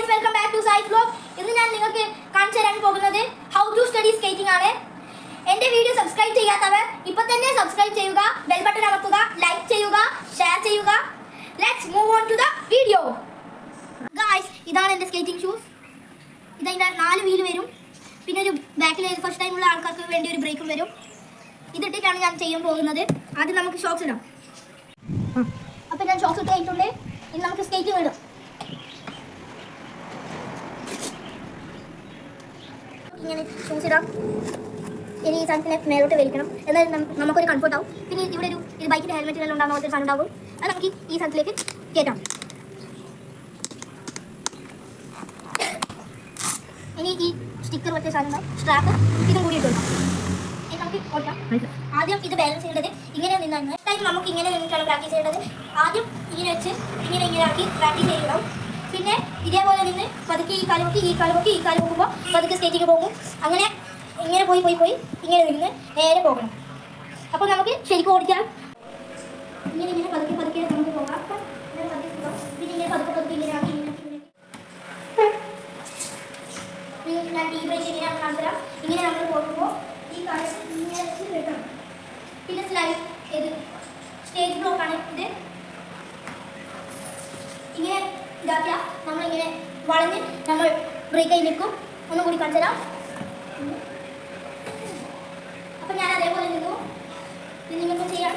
guys, welcome back to Sai's vlog. ഇന്ന് ഞാൻ നിങ്ങൾക്ക് കാണിച്ചു തരാൻ പോകുന്നത് how to study skating ആണ്. എൻ്റെ വീഡിയോ സബ്സ്ക്രൈബ് ചെയ്യാത്തവർ ഇപ്പോൾ തന്നെ സബ്സ്ക്രൈബ് ചെയ്യുക, ബെൽ ബട്ടൺ അമർത്തുക, ലൈക്ക് ചെയ്യുക, ഷെയർ ചെയ്യുക. Let's move on to the video. Guys, ഇതാണ് എൻ്റെ സ്കേറ്റിംഗ് ഷൂസ്. ഇതിൻ്റെ 4 വീൽ വരും. പിന്നെ ഒരു ബാക്കിൽ ഫസ്റ്റ് ടൈം ഉള്ള ആൾക്കാർക്ക് വേണ്ടി ഒരു ബ്രേക്കും വരും. ഇതിട്ടിട്ടാണ് ഞാൻ ചെയ്യാൻ പോകുന്നത്. ആദ്യം നമുക്ക് ഷോക്സ് ഇടാം. അപ്പോൾ ഞാൻ ഷോക്സ് ഇട്ട് കഴിഞ്ഞിട്ടുണ്ട്. ഇനി നമുക്ക് സ്കേറ്റിംഗ് ഇടാം. ഇങ്ങനെ ഷൂസ് ഇടാം. ഇനി ഈ സാധനത്തിനെ മേലോട്ട് വലിക്കണം. എന്നാൽ നമുക്കൊരു കംഫർട്ട് ആവും. പിന്നെ ഇവിടെ ഒരു ബൈക്കിൻ്റെ ഹെൽമെറ്റിനെല്ലാം ഉണ്ടാകുന്ന പോലത്തെ സാധനം ഉണ്ടാകും. അത് നമുക്ക് ഈ സാധനത്തിലേക്ക് കയറ്റാം. ഇനി ഈ സ്റ്റിക്കർ വെച്ച സാധനം സ്ട്രാപ്പ് ഇതും കൂടി ഇട്ട് കൊടുക്കാം. ഇനി നമുക്ക് ഓടിക്കാം. ആദ്യം ഇത് ബാലൻസ് ചെയ്യേണ്ടത് ഇങ്ങനെ നിന്നാണ്. അതായത് നമുക്ക് ഇങ്ങനെ നിന്നിട്ടാണ് പ്രാക്ടീസ് ചെയ്യേണ്ടത്. ആദ്യം ഇങ്ങനെ വെച്ച് ഇങ്ങനെ ആക്കി പ്രാക്ടീസ് ചെയ്യണം. പിന്നെ ഇതേപോലെ നിന്ന് പതുക്കെ ഈ കാല് നോക്കുമ്പോൾ പതുക്കെ സ്കേറ്റിങ് പോകും. അങ്ങനെ ഇങ്ങനെ പോയി ഇങ്ങനെ നിന്ന് നേരെ പോകണം. അപ്പോൾ നമുക്ക് ശരിക്കും ഓടിക്കാം. ഇങ്ങനെ പതുക്കെ നമുക്ക് പോകാം. പിന്നെ ഇങ്ങനെ പതുക്കെ ഇങ്ങനെ ആക്കി ഞാൻ ടീ ബ്രേക്ക് ഇങ്ങനെയാണ് കാണിച്ചുതരാം. ഇങ്ങനെ നമ്മൾ പോകുമ്പോൾ ഈ കാല് ഇങ്ങനെ വെച്ച് വെക്കണം. പിന്നെ സ്ലൈഡ് ഇത് സ്റ്റേജ് ബ്ലോക്കാണ്. ഇത് ഇങ്ങനെ ഇതാക്കിയാൽ നമ്മളിങ്ങനെ വളഞ്ഞ് നമ്മൾ ബ്രേക്ക് ആയി നിൽക്കും. ഒന്നും കൂടി കാണിച്ചു തരാം. അപ്പം ഞാൻ അതേപോലെ നിന്നു. ഇത് നിങ്ങൾക്ക് ചെയ്യാം.